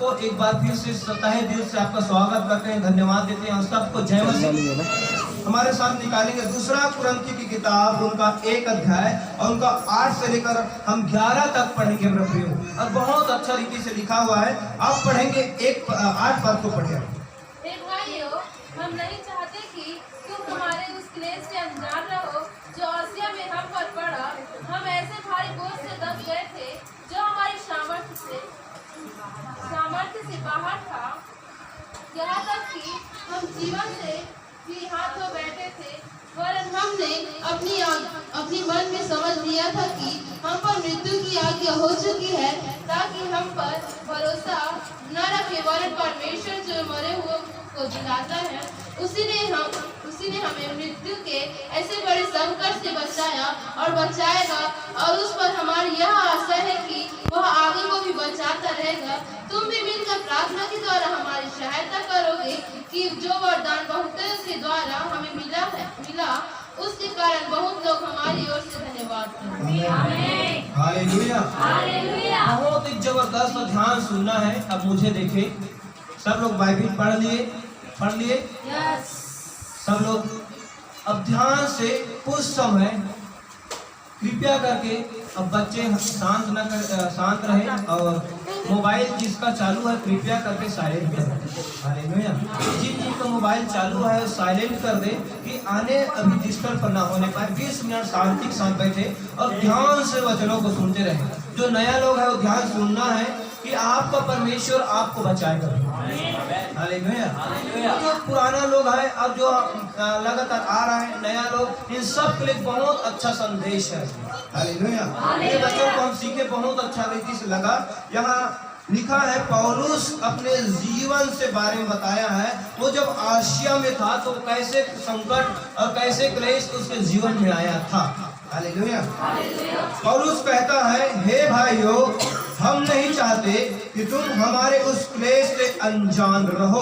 आपको एक बार फिर से तहे दिल से आपका स्वागत करते हैं, धन्यवाद देते हैं। सबको जय मसीह। हमारे साथ निकालेंगे दूसरा कुरिन्थियों की किताब, उनका 1 अध्याय और उनका 8 से लेकर हम 11 तक पढ़ेंगे मेरे प्रियो, और बहुत अच्छा रीति से लिखा हुआ है। आप पढ़ेंगे 8 पद को पढ़िए। भाइयों, हम नहीं चाहते कि तुम हमारे उस क्लेश से अनजान रहो जो आसिया में हम पर पड़ा। हम ऐसे भारी बोझ से दब गए थे जो हमारी सामर्थ्य से बाहर था, यहाँ तक कि हम जीवन से भी हाथ धो बैठे थे। वरन हमने अपनी मन में समझ लिया था कि हम पर मृत्यु की आज्ञा हो चुकी है, ताकि हम पर भरोसा न रखे, वरन परमेश्वर जो मरे हुए को जिलाता है, उसी ने हमें मृत्यु के ऐसे बड़े संकट से बचाया और बचाएगा। और उस पर हमारी यह आशा है कि वह आगे को भी बचाता रहेगा। तुम भी मिलकर प्रार्थना के द्वारा हमारी सहायता करोगे कि जो वरदान बहुतों के द्वारा हमें मिला उसके कारण बहुत लोग हमारी ओर से धन्यवाद करें। हालेलुया। बहुत ही जबरदस्त ध्यान सुनना है। अब मुझे देखे, सब लोग बाइबल पढ़ लिए सब लोग। अब ध्यान से कुछ समय कृपया करके, अब बच्चे शांत रहे और मोबाइल जिसका चालू है कृपया करके साइलेंट कर दे। हालेलुया। जिनका मोबाइल चालू है साइलेंट कर दे कि आने अभी डिस्टर्ब ना होने पाए। 20 मिनट शांति के साथ बैठे और ध्यान से वचनों को सुनते रहे। जो नया लोग है वो ध्यान सुनना है कि आपका परमेश्वर आपको बचाएगा। हालेलुया। जो पुराना लोग है और जो लगातार आ रहा है नया लोग, इन सब के लिए बहुत अच्छा संदेश है। हालेलुया। ये बच्चों को हम सीखे, बहुत अच्छा रीति से लगा। यहाँ लिखा है पौलुस अपने जीवन से बारे में बताया है। वो जब आसिया में था तो कैसे संकट और कैसे क्लेश उसके जीवन में आया था। हालेलुया। पौलुस कहता है, हे भाइयों, हम नहीं चाहते कि तुम हमारे उस क्लेश से अनजान रहो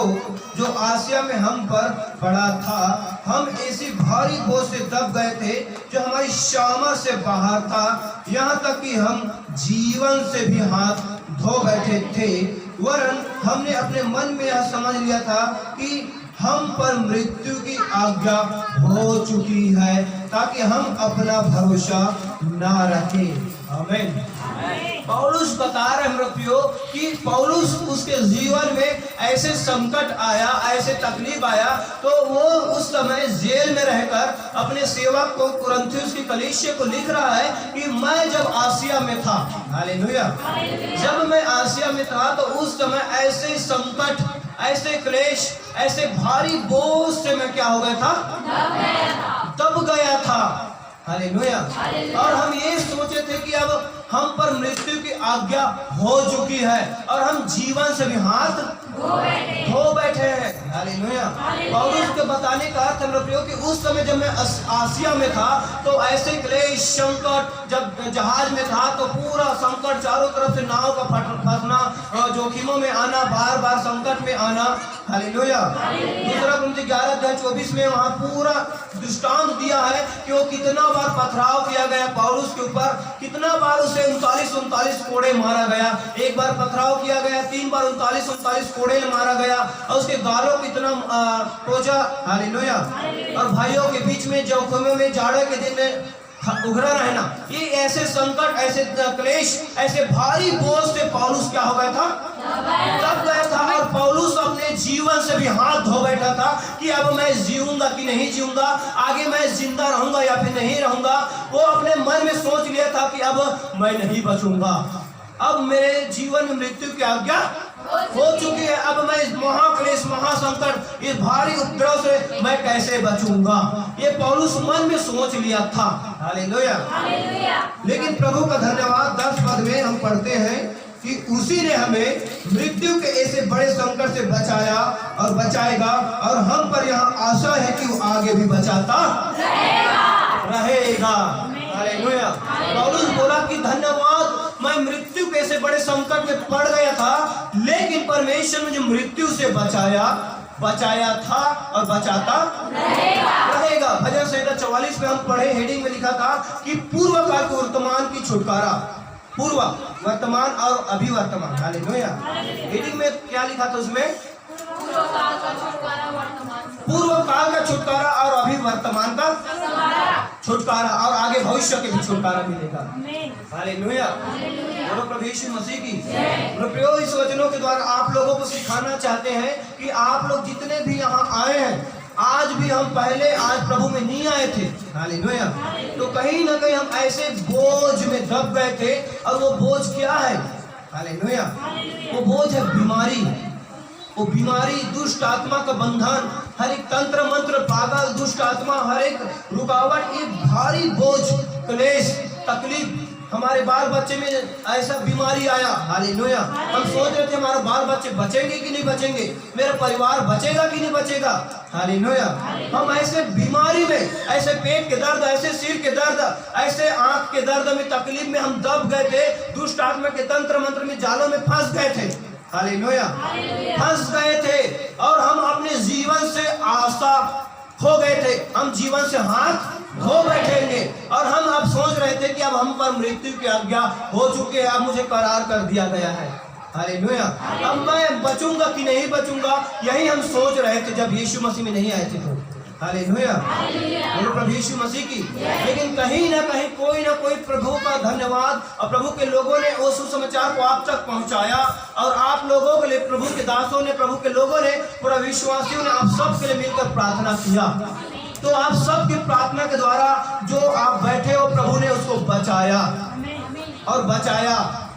जो आसिया में हम पर पड़ा था। हम ऐसी भारी बोझ से दब गए थे जो हमारी सामर्थ्य से बाहर था, यहाँ तक कि हम जीवन से भी हाथ धो बैठे थे। वरन हमने अपने मन में यह समझ लिया था कि हम पर मृत्यु की आज्ञा हो चुकी है, ताकि हम अपना भरोसा ना रखें। आमीन। पौलुस बता रहे हैं कि पौलुस उसके जीवन में ऐसे संकट आया, ऐसे तकलीफ आया, तो वो उस समय जेल में रहकर अपने सेवक को कुरिन्थियों की कलीसिया को लिख रहा है कि मैं जब आसिया में था, हालेलुया, जब मैं आसिया में था तो उस समय ऐसे संकट, ऐसे क्लेश, ऐसे भारी बोझ से मैं क्या हो गया था, दब गया था। हालेलुया। और हम ये सोचे थे कि अब हम पर मृत्यु की आज्ञा हो चुकी है और हम जीवन से भी हाथ धो बैठे हैं। हालेलुया। पौलुस के बताने का अर्थ है कि उस समय जब मैं आसिया में था तो ऐसे क्लेश, संकट, जब जहाज में था तो पूरा संकट, चारों तरफ से नाव का फंसना, जोखिमों में आना, बार बार संकट में आना। हालेलुया। दूसरा कुरिन्थियों 11:24 में वहाँ पूरा दृष्टांत दिया है कि वो कितना बार पथराव किया गया पौलुस के ऊपर, कितना बार उसे 39 कोड़े मारा गया। एक बार पथराव किया गया, 3 बार 39 कोड़े मारा गया और उसके गालों को इतना टोचा। हालेलुया। और भाइयों के बीच में जोखिमों में जाड़े के दिन में उघरा रहना, ये ऐसे संकट, ऐसे क्लेश, ऐसे भारी बोझ से पौलुस क्या हो गया था, दब गया था। और पौलुस अपने जीवन से भी हाथ धो बैठा था कि अब मैं जीऊंगा कि नहीं जीऊंगा, आगे मैं जिंदा रहूंगा या फिर नहीं रहूंगा। वो अपने मन में सोच लिया था कि अब मैं नहीं बचूंगा, अब मेरे जीवन में मृत्यु की आज्ञा हो चुकी है, अब मैं इस महाक्लेश, महासंकट, इस भारी उपद्रव से मैं कैसे बचूंगा, ये पौलुस मन में सोच लिया था। हालेलुया। लेकिन प्रभु का धन्यवाद, 10 पद में हम पढ़ते हैं कि उसी ने हमें मृत्यु के ऐसे बड़े संकट से बचाया और बचाएगा, और हम पर यहाँ आशा है कि वो आगे भी बचाता रहेगा। हालेलुया। पौलुस बोला कि धन्यवाद, मैं मृत्यु के ऐसे बड़े संकट में पड़ गया था, लेकिन परमेश्वर ने जो मृत्यु से बचाया था और बचाता रहेगा। भजन संहिता 44 में हम पढ़े, हेडिंग में लिखा था कि पूर्व काल को वर्तमान की छुटकारा, पूर्व, वर्तमान और अभिवर्तमान। हालेलुया। रीडिंग में क्या लिखा था उसमें? पूर्व काल का छुटकारा वर्तमान से। पूर्व काल का छुटकारा और अभी वर्तमान का छुटकारा और आगे भविष्य के भी छुटकारा मिलेगा। हालेलुया। बोलो प्रभु यीशु मसीह की। प्रियो, इस वचनों के द्वारा आप लोगों को सिखाना चाहते हैं कि आप लोग जितने भी यहाँ आए हैं, आज भी हम पहले आज प्रभु में नहीं आए थे। हालेलुया। तो कहीं ना कहीं हम ऐसे बोझ में दब गए थे, और वो बोझ क्या है? हालेलुया। वो बोझ है बीमारी। वो बीमारी, दुष्ट आत्मा का बंधन, हर एक तंत्र मंत्र, पागल दुष्ट आत्मा, हर एक रुकावट, ये भारी बोझ, क्लेश, तकलीफ हमारे बाल बच्चे में ऐसा बीमारी आया। हालेलुया। हम सोच रहे थे हमारे बाल बच्चे बचेंगे कि नहीं बचेंगे, मेरा परिवार बचेगा कि नहीं बचेगा। हालेलुया। हम ऐसे बीमारी में, ऐसे पेट के दर्द, ऐसे सिर के दर्द, ऐसे आंख के दर्द में, तकलीफ में हम दब गए थे। दुष्ट आत्मा के तंत्र मंत्र में, जालों में फंस गए थे। हालेलुया। फंस गए थे और हम अपने जीवन से आशा खो गए थे। हम जीवन से हाथ धो बैठेंगे और हम अब सोच रहे थे कि अब हम पर मृत्यु की आज्ञा हो चुकी है, अब मुझे करार कर दिया गया है। हालेलुया। अब मैं बचूंगा कि नहीं बचूंगा, यही हम सोच रहे थे जब यीशु मसीह में नहीं आए थे तो। हालेलुया। बोलो प्रभु यीशु मसीह की। लेकिन कहीं ना कहीं कोई ना कोई प्रभु का धन्यवाद, और प्रभु के लोगों ने वो सुसमाचार को आप तक पहुंचाया, और आप लोगों के लिए, प्रभु के दासों ने, प्रभु के लोगों ने, पूरा विश्वासियों ने आप सब के लिए मिलकर प्रार्थना किया। तो आप सबकी प्रार्थना के द्वारा जो आप बैठे हो, प्रभु ने उसको बचाया और बचाया।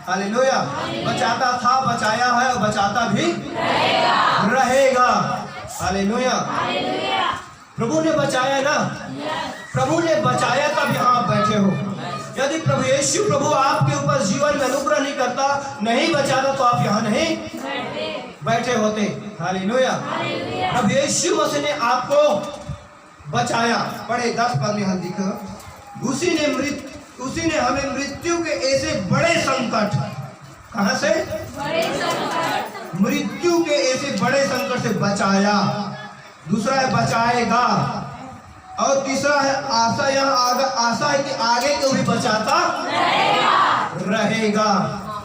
हालेलुया। बचाता था, बचाया है और बचाता भी रहेगा। हालेलुया। प्रभु ने बचाया ना, प्रभु ने बचाया, तब यहाँ आप बैठे हो। यदि प्रभु यीशु प्रभु आपके ऊपर जीवन में अनुग्रह नहीं करता, नहीं बचाता, तो आप यहाँ नहीं बैठे होते। हालेलुया। प्रभु यीशु मसीह ने आपको बचाया। पढ़े 10 पद में हम देखो, उसी ने हमें मृत्यु के ऐसे बड़े संकट, कहां से? बड़े संकट, मृत्यु के ऐसे बड़े संकट से बचाया। दूसरा है बचाएगा, और तीसरा है आशा। यहाँ आशा है कि आगे को भी बचाता रहेगा।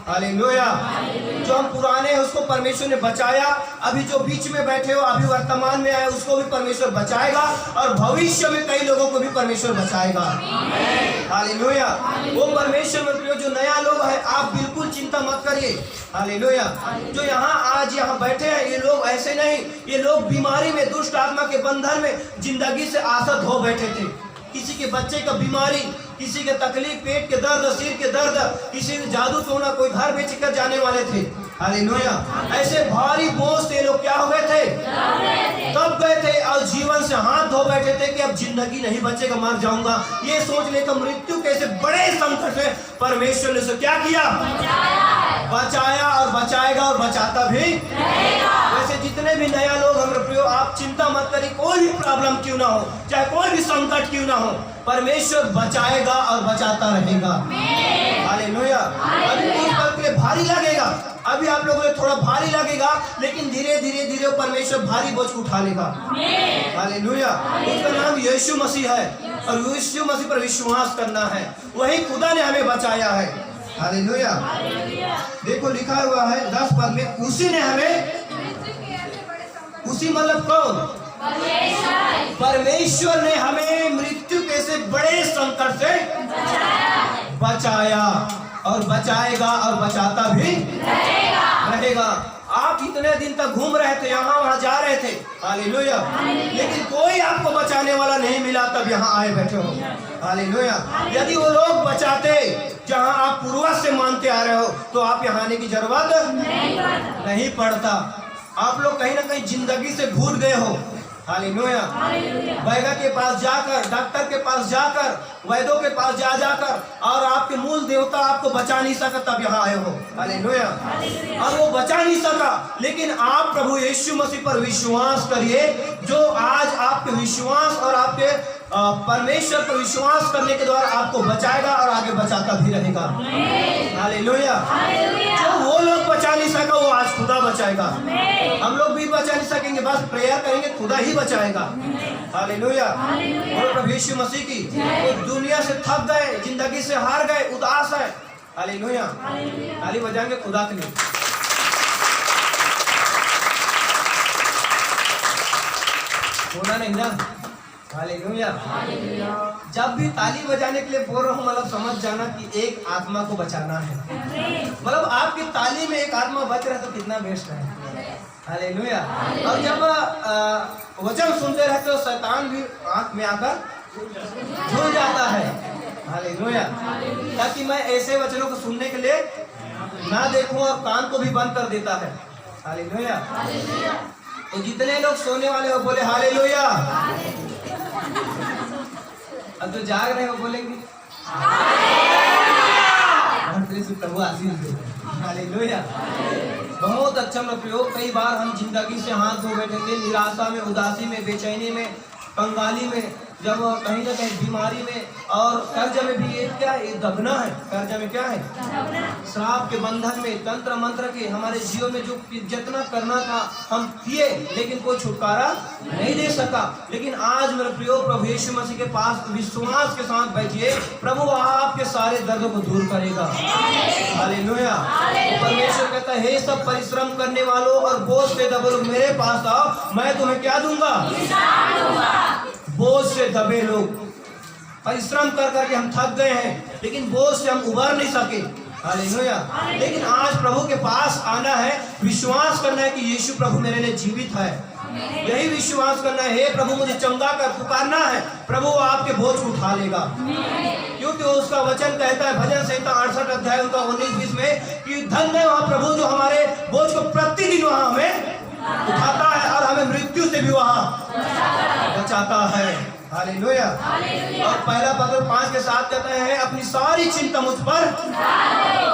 हालेलुया। जो हम पुराने हैं उसको परमेश्वर ने बचाया, अभी जो बीच में बैठे हो, अभी वर्तमान में आए, उसको भी परमेश्वर बचाएगा, और भविष्य में कई लोगों को भी परमेश्वर बचाएगा। हालेलुया। वो परमेश्वर में जो नया लोग है, आप बिल्कुल चिंता मत करिए। हालेलुया। जो यहाँ आज यहाँ बैठे हैं, ये लोग ऐसे नहीं, ये लोग बीमारी में, दुष्ट आत्मा के बंधन में जिंदगी से आसक्त हो बैठे थे। किसी के बच्चे का बीमारी, किसी के तकलीफ, पेट के दर्द, सिर के दर्द, किसी ने जादू टोना, कोई घर बेच कर जाने वाले थे। हालेलुया। ऐसे भारी बोझ से लोग क्या हो गए थे? तब गए थे, और जीवन से हाथ धो बैठे थे कि अब जिंदगी नहीं बचेगा, मर जाऊंगा। ये सोच लेकर मृत्यु के ऐसे बड़े संकट से परमेश्वर ने उसे क्या किया? बचाया और बचाएगा और बचाता भी रहेगा। वैसे जितने भी नया लोग हमारे प्रियो, आप चिंता मत करिए, कोई भी प्रॉब्लम क्यों ना हो, चाहे कोई भी संकट क्यों ना हो, परमेश्वर बचाएगा और बचाता रहेगा। हालेलुया। अभी कुछ पल के लिए भारी लगेगा, अभी आप लोगों को थोड़ा भारी लगेगा, लेकिन धीरे धीरे परमेश्वर भारी बोझ उठा लेगा। हालेलुया। उसका नाम यीशु मसीह है, और यीशु मसीह पर विश्वास करना है। वही खुदा ने हमें बचाया है। हालेलुया। देखो लिखा हुआ है 10 पद में, उसी ने हमें, उसी मतलब कौन? परमेश्वर ने हमें मृत्यु के से बड़े संकट से बचाया और बचाएगा और बचाता भी रहेगा। आप इतने दिन तक घूम रहे थे, यहाँ वहाँ जा रहे थे। हालेलुया। लेकिन कोई आपको बचाने वाला नहीं मिला, तब यहाँ आए बैठे हो। हालेलुया। यदि वो लोग बचाते जहाँ आप पूर्वज से मानते आ रहे हो, तो आप यहाँ आने की जरूरत नहीं पड़ता। आप लोग कहीं ना कहीं जिंदगी से भूल गए हो। हालेलुया। वैद्य के पास जाकर, डॉक्टर के पास जाकर, वैद्यों के पास जाकर, और आपके मूल देवता आपको बचा नहीं सका, तब यहाँ आए हो। हालेलुया। और वो बचा नहीं सका, लेकिन आप प्रभु यीशु मसीह पर विश्वास करिए, जो आज आपके विश्वास और आपके परमेश्वर पर विश्वास करने के द्वारा आपको बचाएगा और आगे बचाता भी रहेगा। हालेलुया। जो वो लोग बचा नहीं सका, वो आज खुदा बचाएगा। हम लोग भी बचा नहीं सकेंगे, बस प्रेयर करेंगे, खुदा ही बचाएगा। हालेलुया। प्रभु यीशु मसीह की। तो दुनिया से थक गए, जिंदगी से हार गए, उदास है, हालेलुया। ताली बजाएंगे खुदा के लिए। होना नहीं ना? हालेलुया। जब भी ताली बजाने के लिए बोल रहा हूँ मतलब समझ जाना कि एक आत्मा को बचाना है। मतलब आपकी ताली में एक आत्मा बच रहा है तो कितना बेस्ट है। हालेलुया। और जब वचन सुनते रहते हो शैतान भी आंख में आकर झूल जाता है। हालेलुया। ताकि मैं ऐसे वचनों को सुनने के लिए ना देखूं और कान को भी बंद कर देता है। हालेलुया। तो जितने लोग सोने वाले हो बोले हालेलुया। अब जो जाग रहे हो बोलेंगे प्रभु आशीष दे। हालेलुया। बहुत अच्छा प्रयोग। कई बार हम जिंदगी से हाथ धो बैठे थे, निराशा में, उदासी में, बेचैनी में, कंगाली में, जब कहीं ना कहीं बीमारी में और कर्ज में भी। ये क्या है? ये दबना है। कर्ज में क्या है? श्राप के बंधन में, तंत्र मंत्र के हमारे जीवन में जो जितना करना था हम किए लेकिन कोई छुटकारा नहीं दे सका। लेकिन आज मेरे प्रियो प्रभु यीशु मसीह के पास विश्वास के साथ बैठिए, प्रभु आपके सारे दर्दों को दूर करेगा। हालेलुया। परमेश्वर कहता है हे सब परिश्रम करने वालों और बोझ से दबे लोग मेरे पास आओ, मैं तुम्हें क्या दूंगा? बोझ से दबे लोग, परिश्रम कर करके हम थक गए हैं लेकिन बोझ से हम उबर नहीं सके। हालेलुया। लेकिन आज प्रभु के पास आना है, विश्वास करना है कि यीशु प्रभु मेरे लिए जीवित है। यही विश्वास करना है। हे प्रभु मुझे चंगा कर पुकारना है, प्रभु आपके बोझ को उठा लेगा। क्योंकि उसका वचन कहता है भजन संहिता 68 अध्याय उनका 19-20 में कि धन्य है वह प्रभु जो हमारे बोझ को प्रतिदिन वहां हमें उठाता है और हमें मृत्यु से भी वहां बचाता है। हालेलुया। और पहला पत्र 5 के साथ कहता है अपनी सारी चिंता मुझ पर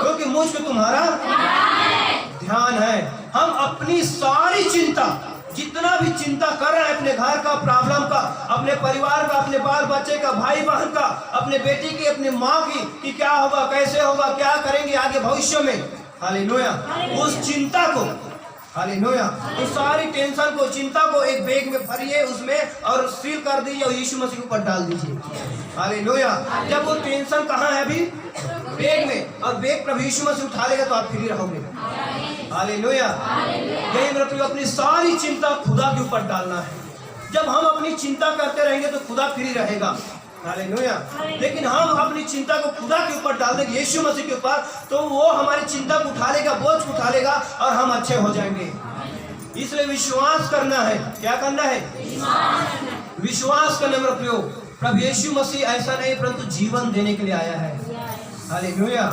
क्योंकि मुझ को तुम्हारा ध्यान है। हम अपनी सारी चिंता, जितना भी चिंता कर रहे हैं अपने घर का, प्रॉब्लम का, अपने परिवार का, अपने बाल बच्चे का, भाई बहन का, अपने बेटी की, अपनी माँ की कि क्या होगा, कैसे होगा, क्या करेंगे आगे भविष्य में। हालेलुया। उस चिंता को, हालेलुया, उस सारी टेंशन को, चिंता को एक बैग में भरिए उसमें और सील कर दीजिए और यीशु मसीह के ऊपर डाल दीजिए। हालेलुया। जब वो टेंशन कहाँ है अभी? बैग में। और बैग प्रभु यीशु मसीह उठा लेगा तो आप फ्री रहोगे। हालेलुया। यही मेरे प्रिय अपनी सारी चिंता खुदा के ऊपर डालना है। जब हम अपनी चिंता करते रहेंगे तो खुदा फ्री रहेगा। हालेलुया। लेकिन हम अपनी चिंता को खुदा के ऊपर डाल देंगे, यीशु मसीह के ऊपर, तो वो हमारी चिंता को उठा लेगा, बोझ को उठा लेगा और हम अच्छे हो जाएंगे। इसलिए विश्वास करना है। क्या करना है? विश्वास करने में प्रियो प्रभु यीशु मसीह ऐसा नहीं परंतु जीवन देने के लिए आया है। हालेलुया।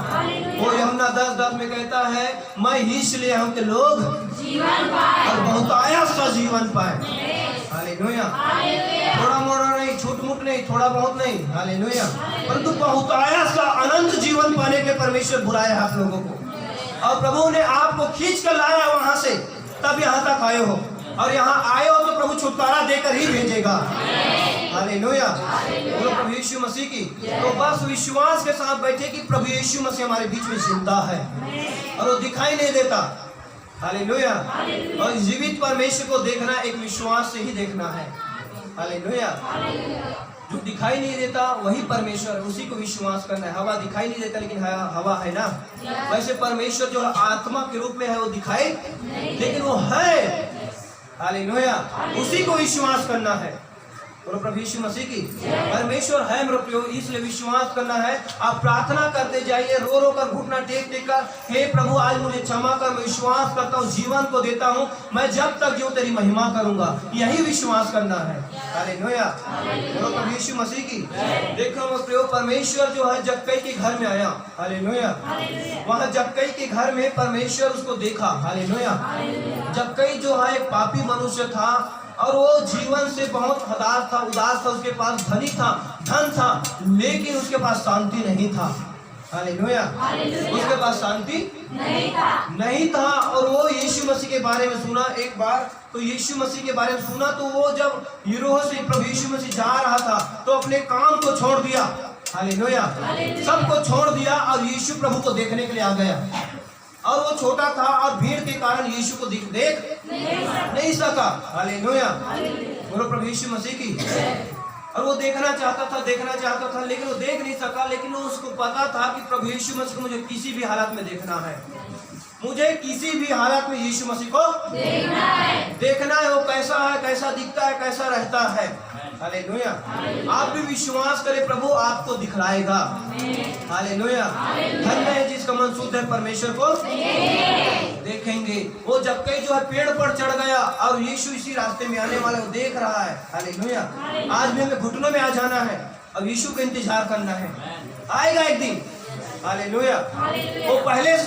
वो यूहन्ना 10:10 में कहता है मैं इसलिए हूं कि लोग जीवन पाए और बहुतायत सा जीवन पाए। हालेलुया। थोड़ा मोड़ा नहीं, छूट मुट नहीं, थोड़ा बहुत नहीं। हालेलुया। परंतु बहुतायत सा अनंत जीवन पाने के परमेश्वर बुलाया है आप लोगों को और प्रभु ने आपको खींच कर लाया वहां से, तब यहाँ तक आए हो और यहाँ आए हो तो प्रभु छुटकारा देकर ही भेजेगा। हालेलुया। बोलो प्रभु यीशु मसीह की। तो बस विश्वास के साथ बैठे कि प्रभु यीशु मसीह हमारे बीच में जिंदा है और वो दिखाई नहीं देता। हालेलुया। और जीवित परमेश्वर को देखना एक विश्वास से ही देखना है। हालेलुया। जो दिखाई नहीं देता वही परमेश्वर, उसी को विश्वास करना है। हवा दिखाई नहीं देता लेकिन हवा है ना, वैसे परमेश्वर जो आत्मा के रूप में है वो दिखाई लेकिन वो है। हालेलुया। उसी को विश्वास करना है। बोलो प्रभु यीशु मसीह की। परमेश्वर है मेरे प्रियो, इसलिए विश्वास करना है। आप प्रार्थना करते जाइए, रो रो कर, घुटना टेक टेक कर, हे प्रभु आज मुझे क्षमा कर, मैं विश्वास करता हूँ जीवन को देता हूँ, मैं जब तक जो तेरी महिमा करूंगा। यही विश्वास करना है। हालेलुया। बोलो प्रभु यीशु मसीह की। देखो मेरे प्रियो परमेश्वर जो है जक्कई के घर में आया। हालेलुया। वहाँ जक्कई के घर में परमेश्वर उसको देखा। हालेलुया। जक्कई जो है एक पापी मनुष्य था और वो जीवन से बहुत हताश था, उदास था। उसके पास धनी था, धन था, लेकिन उसके पास शांति नहीं था। हालेलुया। उसके पास शांति नहीं था। और वो यीशु मसीह के बारे में सुना एक बार, तो यीशु मसीह के बारे में सुना तो वो जब यूरोह से प्रभु यीशु मसीह जा रहा था तो अपने काम को छोड़ दिया। हालेलुया। सबको छोड़ दिया और यीशु प्रभु को देखने के लिए आ गया। और वो छोटा था और भीड़ के कारण यीशु को देख नहीं सका। हालेलुया। बोलो प्रभु यीशु मसीह की। और वो देखना चाहता था, लेकिन वो देख नहीं सका। लेकिन वो उसको पता था कि प्रभु यीशु मसीह को मुझे किसी भी हालत में देखना है, मुझे किसी भी हालत में यीशु मसीह को देखना है। वो कैसा है, कैसा दिखता है, कैसा रहता है। हालेलुया। आप भी विश्वास करें, प्रभु आपको दिखलाएगा। हालेलुया। धन्य है जिसका मन शुद्ध है, परमेश्वर को देखेंगे। वो जब कई जो है पेड़ पर चढ़ गया और यीशु इसी रास्ते में आने वाला, वो देख रहा है। हालेलुया। आज भी हमें घुटनों में आ जाना है, अब यीशु का इंतजार करना है, आएगा एक दिन। हालेलुया। वो पहले से